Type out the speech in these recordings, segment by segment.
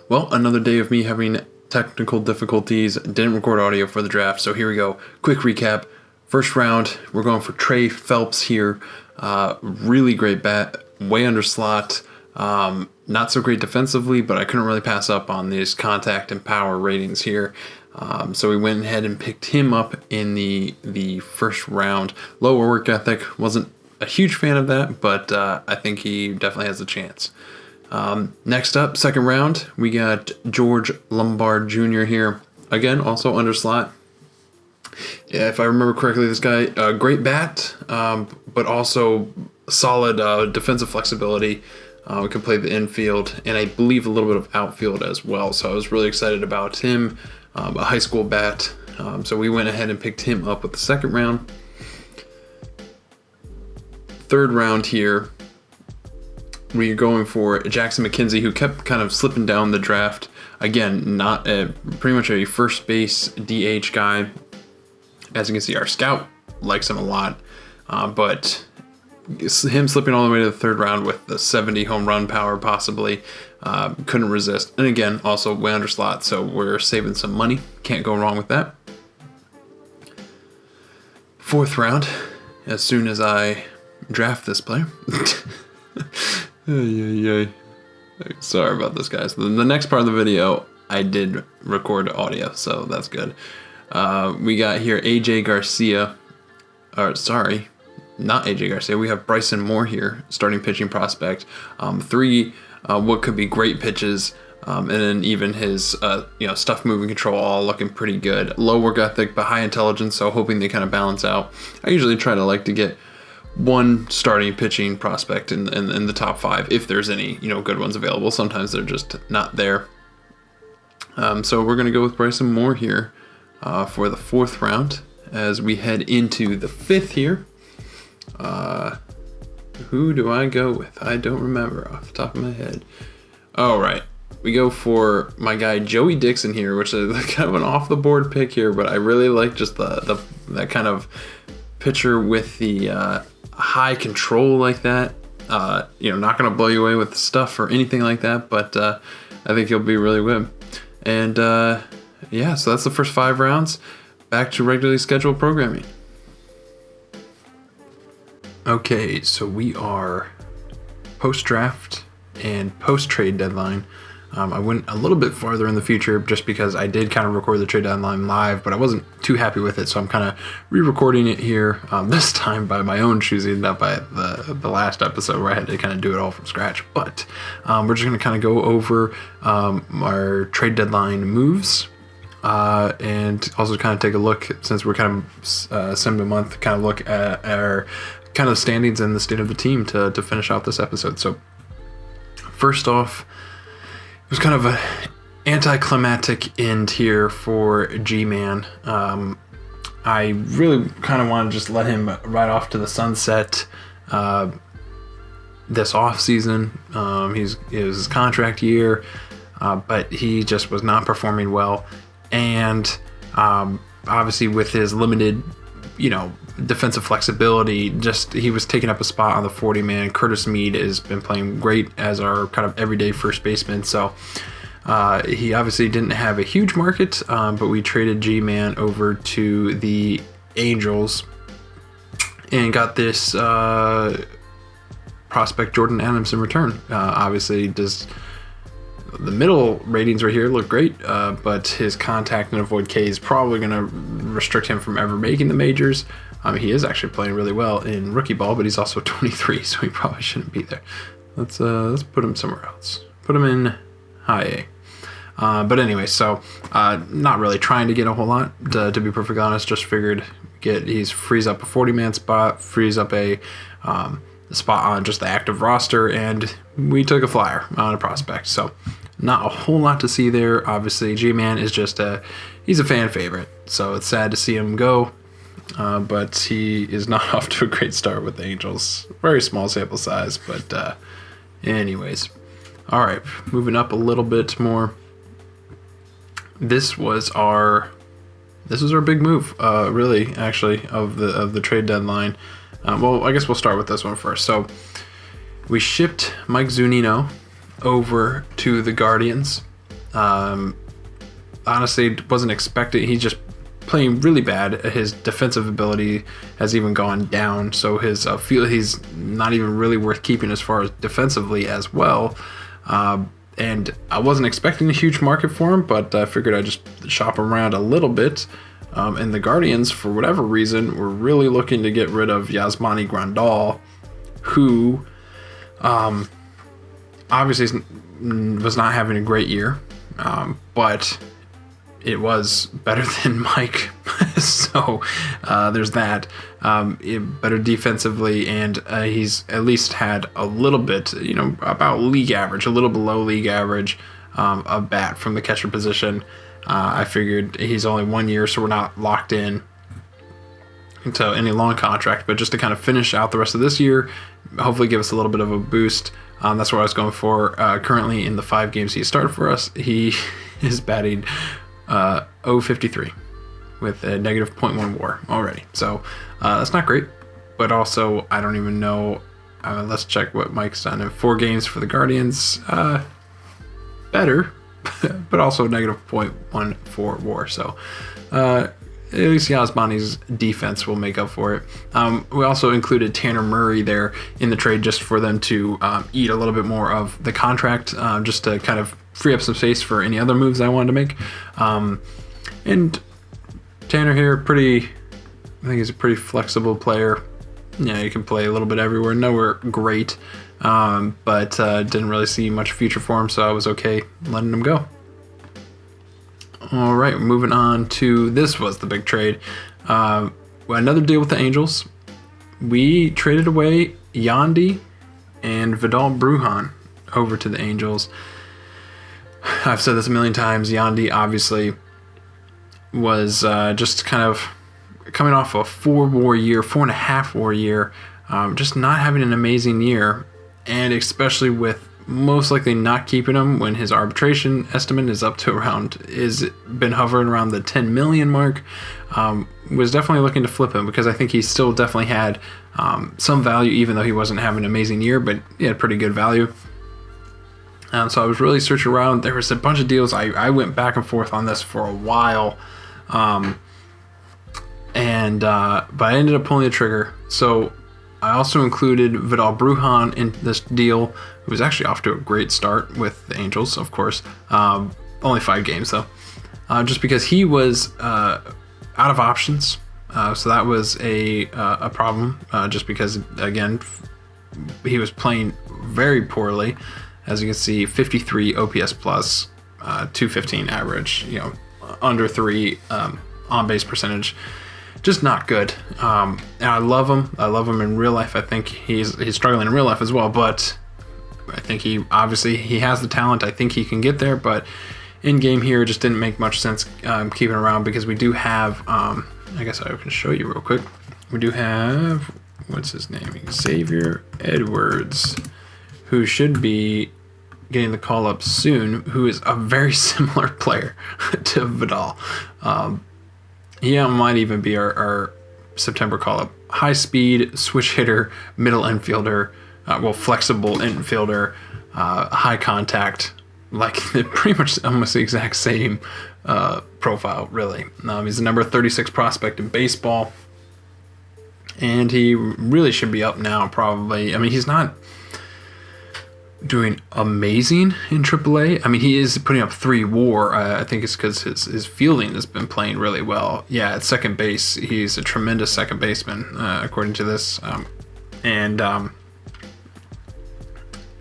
Well, another day of me having technical difficulties. Didn't record audio for the draft, so here we go. Quick recap. First round, we're going for Trey Phelps here. Really great bat, way under slot. Not so great defensively, but I couldn't really pass up on these contact and power ratings here. So we went ahead and picked him up in the first round. Lower work ethic, wasn't a huge fan of that, but I think he definitely has a chance. Next up, second round, we got George Lombard Jr. here. Again, also under slot. Yeah, if I remember correctly, this guy, great bat, but also solid defensive flexibility. We can play the infield, and I believe a little bit of outfield as well. So I was really excited about him, a high school bat. So we went ahead and picked him up with the second round. Third round here, we're going for Jackson McKenzie, who kept kind of slipping down the draft. Again, not pretty much a first base DH guy. As you can see, our scout likes him a lot, but him slipping all the way to the third round with the 70 home run power possibly, couldn't resist. And again, also way under slot, so we're saving some money. Can't go wrong with that. Fourth round, as soon as I draft this player. Sorry about this, guys. The next part of the video, I did record audio, so that's good. We got here AJ Garcia. Sorry, not AJ Garcia. We have Bryson Moore here, starting pitching prospect. Three what could be great pitches, and then even his stuff moving control all looking pretty good. Low work ethic but high intelligence, so hoping they kind of balance out. I usually try to get one starting pitching prospect in the top five, if there's any good ones available. Sometimes they're just not there. So we're gonna go with Bryson Moore here for the fourth round. As we head into the fifth here, who do I go with? I don't remember off the top of my head. All right, we go for my guy Joey Dixon here, which is kind of an off the board pick here, but I really like just that kind of pitcher with the high control like that. Not gonna blow you away with stuff or anything like that, but I think he'll be really good. And so that's the first 5 rounds. Back to regularly scheduled programming. Okay, so we are post-draft and post-trade deadline. I went a little bit farther in the future just because I did kind of record the trade deadline live, but I wasn't too happy with it, so I'm kind of re-recording it here, this time by my own choosing, not by the last episode where I had to kind of do it all from scratch. But we're just going to kind of go over our trade deadline moves, and also kind of take a look, since we're kind of 7 month, kind of look at our kind of standings and the state of the team to finish out this episode. So first off, it was kind of an anticlimactic end here for Gman. I really kind of want to just let him ride off to the sunset this off season. It was his contract year, but he just was not performing well. And obviously with his limited, defensive flexibility, he was taking up a spot on the 40-man. Curtis Mead has been playing great as our kind of everyday first baseman. So he obviously didn't have a huge market, but we traded Gman over to the Angels and got this prospect Jordan Adams in return. Obviously, the middle ratings right here look great, but his contact and avoid K is probably going to restrict him from ever making the majors. He is actually playing really well in rookie ball, but he's also 23, so he probably shouldn't be there. Let's put him somewhere else. Put him in high A. But anyway, so not really trying to get a whole lot, to be perfectly honest. Just figured he's frees up a 40-man spot, frees up a spot on just the active roster, and we took a flyer on a prospect. So not a whole lot to see there. Obviously, Gman is he's a fan favorite, so it's sad to see him go. But he is not off to a great start with the Angels. Very small sample size, but anyways. All right, moving up a little bit more. This was our big move, really, actually, of the trade deadline. Well, I guess we'll start with this one first. So we shipped Mike Zunino over to the Guardians. Honestly, wasn't expecting. He's just playing really bad. His defensive ability has even gone down, so his he's not even really worth keeping as far as defensively as well. And I wasn't expecting a huge market for him, but I figured I'd just shop around a little bit. And the Guardians, for whatever reason, were really looking to get rid of Yasmani Grandal, who obviously was not having a great year, but it was better than Mike. So there's that. Better defensively, and he's at least had a little bit, about league average, a little below league average of bat from the catcher position. I figured he's only 1 year, so we're not locked in into any long contract, but just to kind of finish out the rest of this year, hopefully give us a little bit of a boost. That's what I was going for. Currently, in the 5 games he started for us, he is batting .053 with a negative .1 WAR already. So that's not great, but also I don't even know. Let's check what Mike's done in 4 games for the Guardians. Better, but also negative .14 WAR. So at least Yasmani's defense will make up for it. We also included Tanner Murray there in the trade just for them to eat a little bit more of the contract, just to kind of free up some space for any other moves I wanted to make. And Tanner here, I think he's a pretty flexible player. Yeah, he can play a little bit everywhere. Nowhere great, but didn't really see much future for him, so I was okay letting him go. All right, moving on to this was the big trade. Another deal with the Angels. We traded away Yandy and Vidal Brujan over to the Angels. I've said this a million times. Yandy obviously was just kind of coming off a 4.5 WAR year, just not having an amazing year, and especially with most likely not keeping him when his arbitration estimate is up to been hovering around the 10 million mark. Was definitely looking to flip him because I think he still definitely had some value, even though he wasn't having an amazing year, but he had pretty good value. So I was really searching around. There was a bunch of deals. I went back and forth on this for a while, but I ended up pulling the trigger. So I also included Vidal Brujan in this deal, who was actually off to a great start with the Angels, of course. Only 5 games, though. Just because he was out of options. So that was a problem, just because, again, he was playing very poorly. As you can see, 53 OPS plus, 215 average, under 3 on-base percentage. Just not good. And I love him. I love him in real life. I think he's struggling in real life as well, but I think he has the talent. I think he can get there, but in game here, it just didn't make much sense keeping around because we do have, I guess I can show you real quick. We do have, what's his name? Xavier Edwards, who should be getting the call up soon, who is a very similar player to Vidal. He might even be our September call-up. High speed, switch hitter, middle infielder, flexible infielder, high contact, like pretty much almost the exact same profile, really. He's the number 36 prospect in baseball, and he really should be up now, probably. I mean, he's not doing amazing in AAA. I mean, he is putting up 3 WAR. I think it's because his fielding has been playing really well. Yeah, at second base, he's a tremendous second baseman, according to this.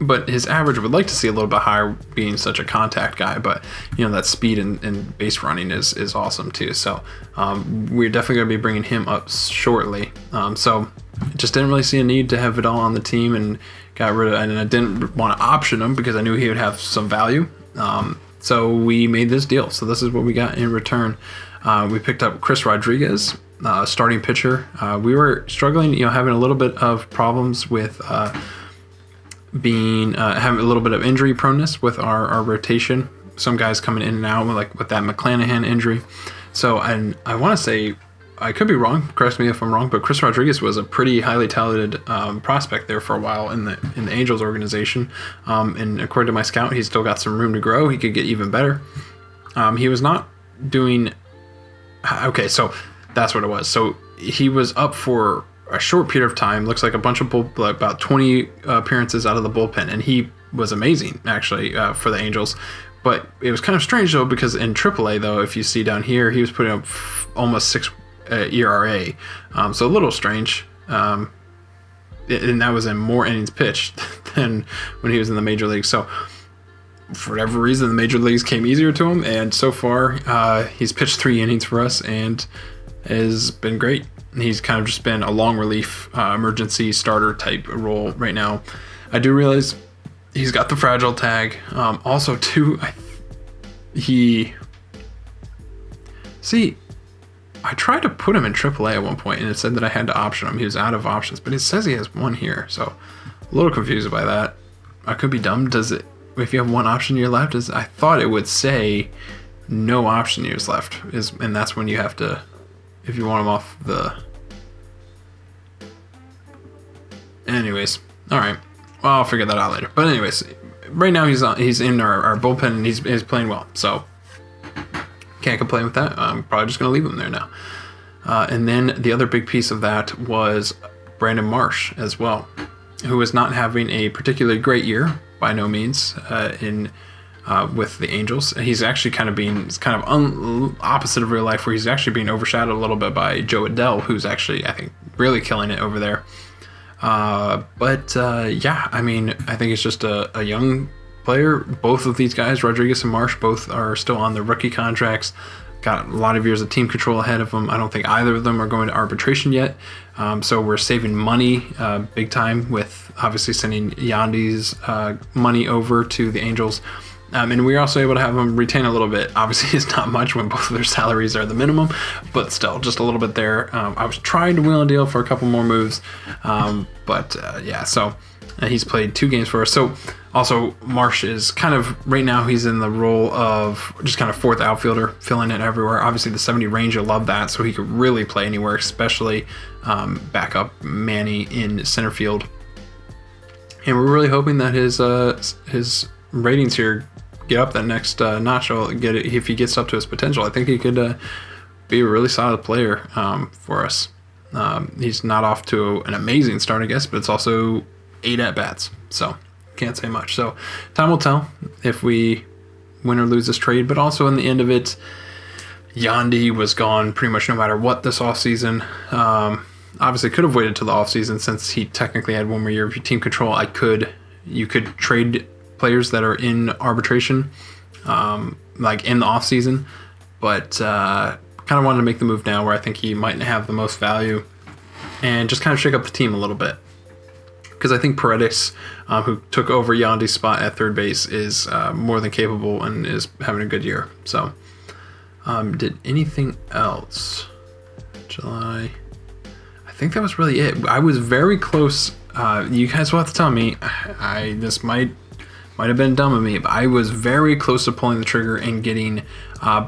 But his average would like to see a little bit higher, being such a contact guy. But that speed and base running is awesome too. So we're definitely going to be bringing him up shortly. So just didn't really see a need to have Vidal on the team, and got rid of, and I didn't want to option him because I knew he would have some value. So we made this deal. So this is what we got in return. We picked up Chris Rodriguez, starting pitcher. We were struggling, having a little bit of problems with having a little bit of injury proneness with our rotation. Some guys coming in and out, like with that McClanahan injury. So I want to say I could be wrong. Correct me if I'm wrong, but Chris Rodriguez was a pretty highly touted prospect there for a while in the Angels organization. And according to my scout, he's still got some room to grow. He could get even better. He was not doing. Okay, so that's what it was. So he was up for a short period of time. Looks like a bunch of about 20 appearances out of the bullpen, and he was amazing actually for the Angels. But it was kind of strange though, because in AAA though, if you see down here, he was putting up almost 6 ERA, so a little strange. And that was in more innings pitched than when he was in the major leagues. So for whatever reason, the major leagues came easier to him, and so far he's pitched 3 innings for us and has been great. He's kind of just been a long relief, emergency starter type role right now. I do realize he's got the fragile tag. Also, too, I tried to put him in AAA at one point, and it said that I had to option him. He was out of options, but it says he has 1 here, so a little confused by that. I could be dumb. Does it? If you have 1 option year left, I thought it would say no option years left, and that's when you have to, if you want him off the. Anyways, all right. Well, I'll figure that out later. But anyways, right now he's in our bullpen, and he's playing well, so can't complain with that. I'm probably just going to leave him there now. And then the other big piece of that was Brandon Marsh as well, who is not having a particularly great year by no means with the Angels. He's actually kind of opposite of real life, where he's actually being overshadowed a little bit by Joe Adell, who's actually, I think, really killing it over there. Yeah, I mean, I think it's just a young player. Both of these guys, Rodriguez and Marsh, both are still on their rookie contracts. Got a lot of years of team control ahead of them. I don't think either of them are going to arbitration yet. So we're saving money big time with obviously sending Yandy's money over to the Angels. And we were also able to have them retain a little bit. Obviously, it's not much when both of their salaries are the minimum, but still, just a little bit there. I was trying to wheel a deal for a couple more moves, yeah, so he's played 2 games for us. So also, Marsh is kind of, right now, he's in the role of just kind of 4th outfielder, filling it everywhere. Obviously, the 70 range, you'll love that, so he could really play anywhere, especially backup Manny in center field. And we're really hoping that his ratings here get up that next notch. Get it if he gets up to his potential. I think he could be a really solid player for us. He's not off to an amazing start, I guess, but it's also 8 at-bats, so can't say much. So time will tell if we win or lose this trade, but also in the end of it, Yandy was gone pretty much no matter what this offseason. Obviously could have waited till the offseason since he technically had 1 more year of team control. You could trade players that are in arbitration, like in the offseason, but kind of wanted to make the move now where I think he might have the most value and just kind of shake up the team a little bit. Because I think Paredes, who took over Yandy's spot at third base, is more than capable and is having a good year. So, did anything else? July. I think that was really it. I was very close. You guys will have to tell me. This might have been dumb of me, but I was very close to pulling the trigger and getting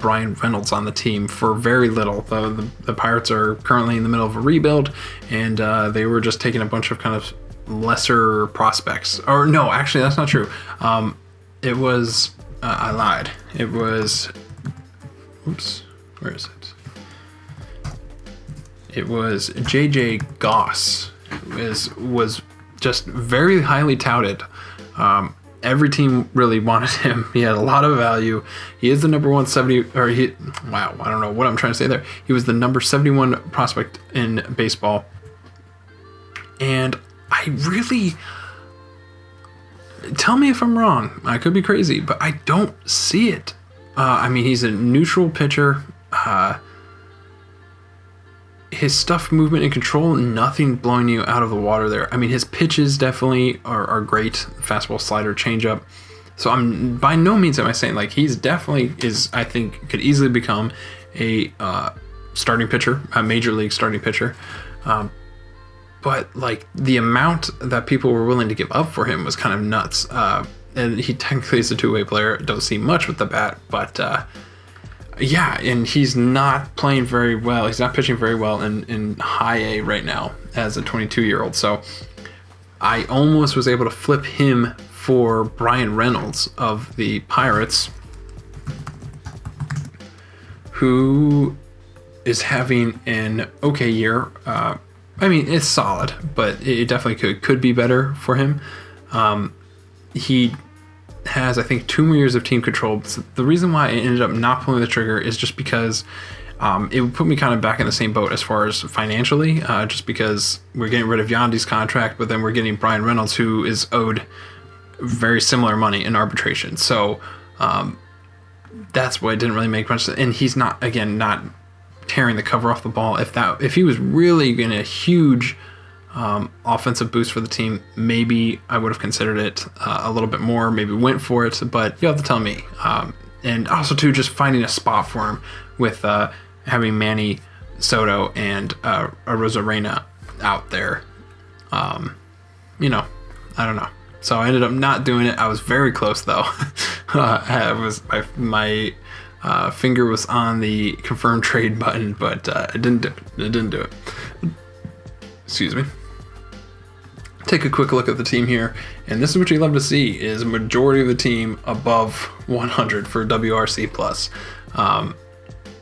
Brian Reynolds on the team for very little. The Pirates are currently in the middle of a rebuild, and they were just taking a bunch of kind of lesser prospects. Or no, actually, that's not true. It was I lied. It was. Oops, where is it? It was JJ Goss. Was just very highly touted. Every team really wanted him. He had a lot of value. He is the number 170, wow, I don't know what I'm trying to say there. He was the number 71 prospect in baseball. And I really, tell me if I'm wrong. I could be crazy, but I don't see it. I mean, he's a neutral pitcher. His stuff, movement, and control, nothing blowing you out of the water there. I mean, his pitches definitely are great. Fastball, slider, changeup. So I'm by no means am I saying like he's definitely is. I think could easily become a starting pitcher, a major league starting pitcher. But like the amount that people were willing to give up for him was kind of nuts. And he technically is a 2-way player. Don't see much with the bat, but Yeah, and he's not playing very well. He's not pitching very well in high A right now as a 22-year-old. So I almost was able to flip him for Brian Reynolds of the Pirates, who is having an okay year. I mean, it's solid, but it definitely could be better for him. He has, I think, 2 more years of team control. So the reason why I ended up not pulling the trigger is just because it would put me kind of back in the same boat as far as financially, just because we're getting rid of Yandy's contract, but then we're getting Brian Reynolds, who is owed very similar money in arbitration. So that's why it didn't really make much sense. And he's not tearing the cover off the ball. If he was really in a huge offensive boost for the team, maybe I would have considered it a little bit more, maybe went for it, but you'll have to tell me. And also too, just finding a spot for him with having Manny Soto and Rosarena out there. I don't know. So I ended up not doing it. I was very close though. My finger was on the confirm trade button, but it didn't do it. Excuse me. Take a quick look at the team here, and this is what you love to see: is a majority of the team above 100 for WRC plus.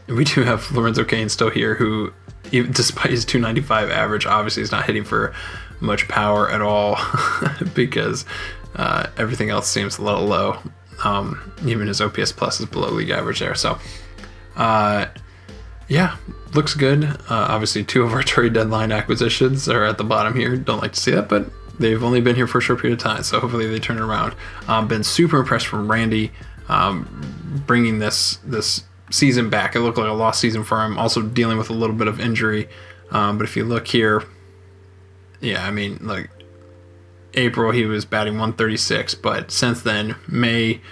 We do have Lorenzo Cain still here, who, even despite his 295 average, obviously is not hitting for much power at all because everything else seems a little low. Even his OPS plus is below league average there. So, yeah, looks good. Obviously, 2 of our trade deadline acquisitions are at the bottom here. Don't like to see that, but they've only been here for a short period of time, so hopefully they turn it around. Been super impressed from Randy bringing this season back. It looked like a lost season for him, also dealing with a little bit of injury. But if you look here, yeah, I mean, like April, he was batting 136, but since then, May,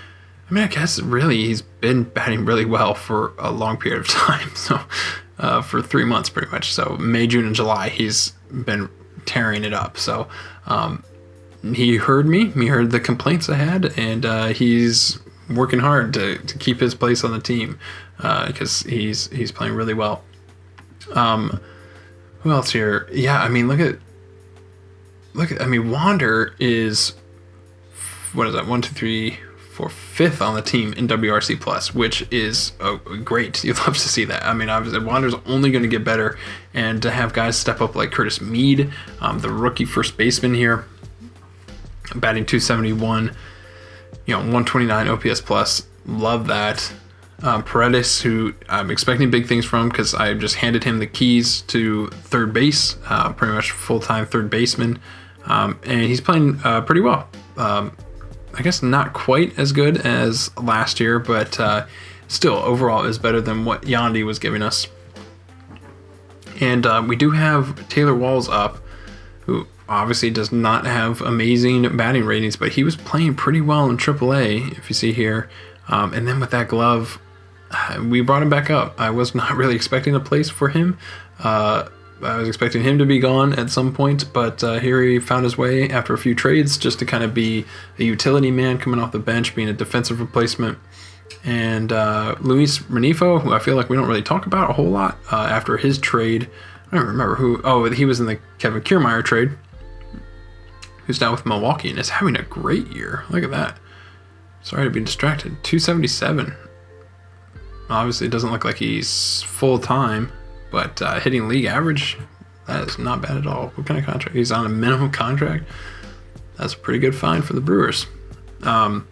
I guess really he's been batting really well for a long period of time. So for 3 months pretty much. So May, June, and July, he's been tearing it up. So he heard me. He heard the complaints I had, and he's working hard to keep his place on the team because he's playing really well. Who else here? Yeah, I mean, look at. I mean, Wander is, what is that? 1, 2, 3, 4, 5th on the team in WRC plus, which is great. You'd love to see that. I mean, obviously, Wander's only going to get better, and to have guys step up like Curtis Mead, the rookie first baseman here, batting 271, 129 OPS plus. Love that. Paredes, who I'm expecting big things from because I just handed him the keys to third base, pretty much full-time third baseman, and he's playing pretty well. I guess not quite as good as last year, but still overall is better than what Yandy was giving us. And we do have Taylor Walls up, who obviously does not have amazing batting ratings, but he was playing pretty well in AAA, if you see here. And then with that glove, we brought him back up. I was not really expecting a place for him. I was expecting him to be gone at some point, but here he found his way after a few trades just to kind of be a utility man coming off the bench, being a defensive replacement. And Luis Renifo, who I feel like we don't really talk about a whole lot after his trade. I don't remember who. Oh, he was in the Kevin Kiermaier trade, who's now with Milwaukee and is having a great year. Look at that. Sorry to be distracted. 277. Obviously, it doesn't look like he's full-time, but hitting league average, that is not bad at all. What kind of contract? He's on a minimum contract. That's a pretty good find for the Brewers. But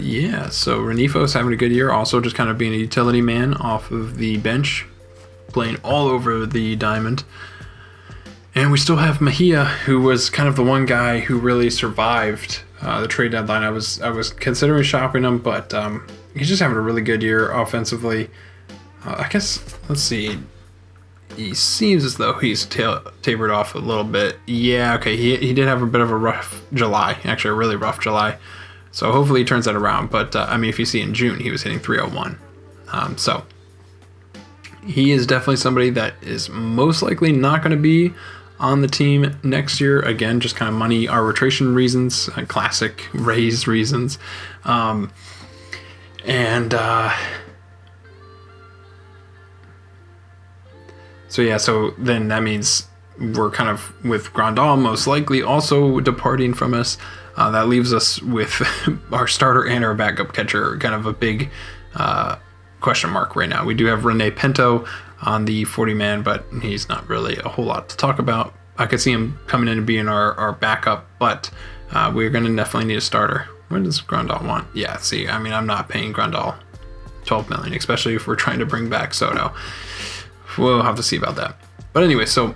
yeah, so Renifo's having a good year. Also just kind of being a utility man off of the bench, playing all over the diamond. And we still have Mejia, who was kind of the one guy who really survived the trade deadline. I was considering shopping him, but he's just having a really good year offensively. I guess, let's see. He seems as though he's tapered off a little bit. Yeah, okay, he did have a bit of a rough July, actually a really rough July. So hopefully he turns that around. But, I mean, if you see in June, he was hitting 301. So he is definitely somebody that is most likely not going to be on the team next year. Again, just kind of money arbitration reasons, classic Rays reasons. And so then that means we're kind of with Grandal most likely also departing from us. That leaves us with our starter and our backup catcher, kind of a big question mark right now. We do have Rene Pinto on the 40-man, but he's not really a whole lot to talk about. I could see him coming in and being our backup, but we're going to definitely need a starter. What does Grandal want? Yeah, see, I mean, I'm not paying Grandal $12 million, especially if we're trying to bring back Soto. We'll have to see about that. But anyway, so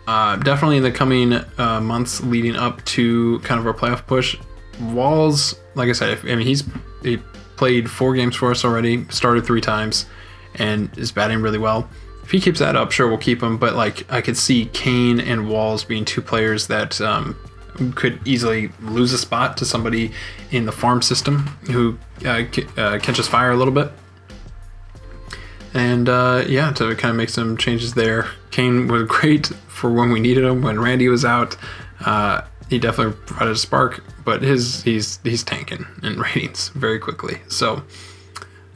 definitely in the coming months leading up to kind of our playoff push, Walls, like I said, he played 4 games for us already, started 3 times, and is batting really well. If he keeps that up, sure, we'll keep him. But like, I could see Kane and Walls being 2 players that could easily lose a spot to somebody in the farm system who catches fire a little bit. And to kind of make some changes there. Kane was great for when we needed him. When Randy was out, he definitely provided a spark, but he's tanking in ratings very quickly. So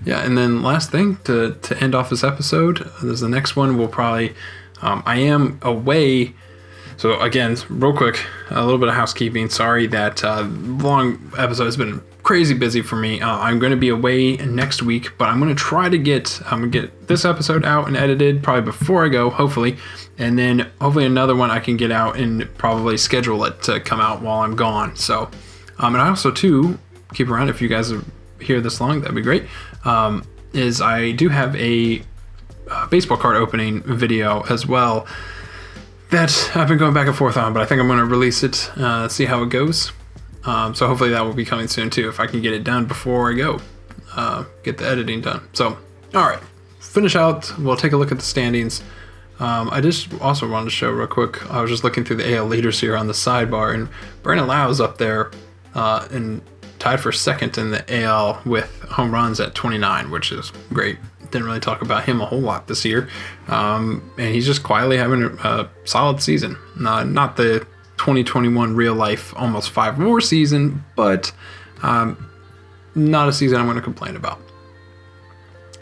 yeah, and then last thing to end off this episode, there's the next one. We'll probably I am away. So again, real quick, a little bit of housekeeping. Sorry that long episode has been crazy busy for me. I'm going to be away next week, but I'm going to try to get this episode out and edited probably before I go, hopefully, and then hopefully another one I can get out and probably schedule it to come out while I'm gone. So, and I also too keep around if you guys are here this long, that'd be great. Is I do have a baseball card opening video as well that I've been going back and forth on, but I think I'm going to release it, see how it goes. So hopefully that will be coming soon too, if I can get it done before I go, get the editing done. So, all right, finish out. We'll take a look at the standings. I just also wanted to show real quick. I was just looking through the AL leaders here on the sidebar, and Brandon Lau's up there and tied for second in the AL with home runs at 29, which is great. Didn't really talk about him a whole lot this year. And he's just quietly having a solid season. Not the 2021 real life almost 5 WAR season, but not a season I'm going to complain about.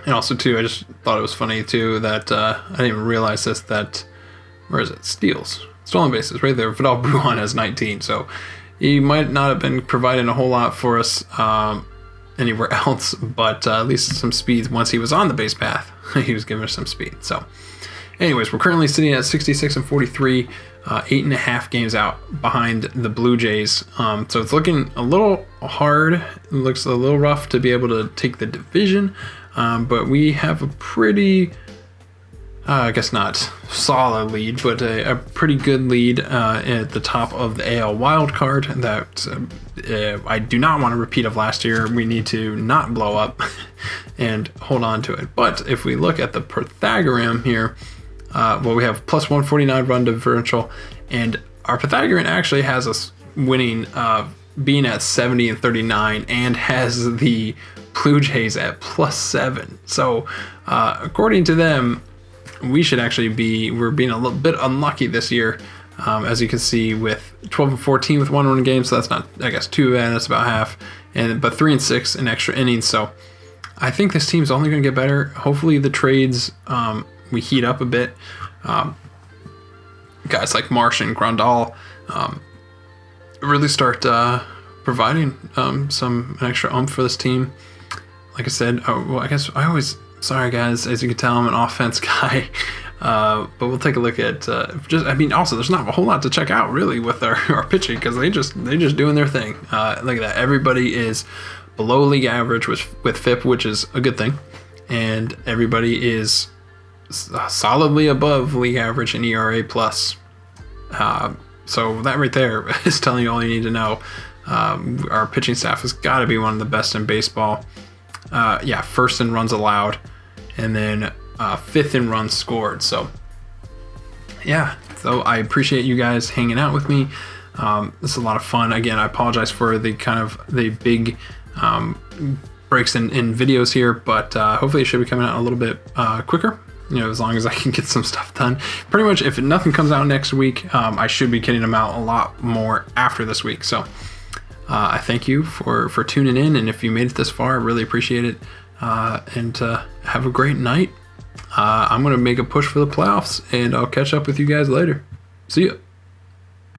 And also too, I just thought it was funny too that I didn't even realize this, that where is it? Stolen bases right there. Vidal Brujan has 19, so he might not have been providing a whole lot for us anywhere else, but at least some speed. Once he was on the base path, he was giving us some speed. So anyways, we're currently sitting at 66 and 43, 8.5 games out behind the Blue Jays. So it's looking a little hard. It looks a little rough to be able to take the division, but we have a pretty, I guess not solid lead, but a pretty good lead at the top of the AL wildcard that I do not want to repeat of last year. We need to not blow up and hold on to it. But if we look at the Pythagorean here, we have plus 149 run differential, and our Pythagorean actually has us winning, being at 70 and 39, and has the Blue Jays at plus 7. So according to them, we should actually we're being a little bit unlucky this year, as you can see, with 12 and 14 with 1-run games. So that's not, I guess, too bad. That's about half, but 3 and 6 in extra innings. So I think this team's only going to get better. Hopefully the trades, we heat up a bit. Guys like Marsh and Grandal really start providing some extra oomph for this team. Like I said, sorry guys, as you can tell, I'm an offense guy, but we'll take a look at also there's not a whole lot to check out really with our pitching, because they just doing their thing. Look at that, everybody is below league average with FIP, which is a good thing, and everybody is solidly above league average in ERA plus. So that right there is telling you all you need to know. Our pitching staff has got to be one of the best in baseball. First in runs allowed, and then 5th in runs scored. So I appreciate you guys hanging out with me. This is a lot of fun. Again, I apologize for the big breaks in videos here, but hopefully it should be coming out a little bit quicker, as long as I can get some stuff done. Pretty much if nothing comes out next week, I should be getting them out a lot more after this week. So I thank you for tuning in, and if you made it this far, I really appreciate it. And have a great night. I'm going to make a push for the playoffs, and I'll catch up with you guys later. See ya.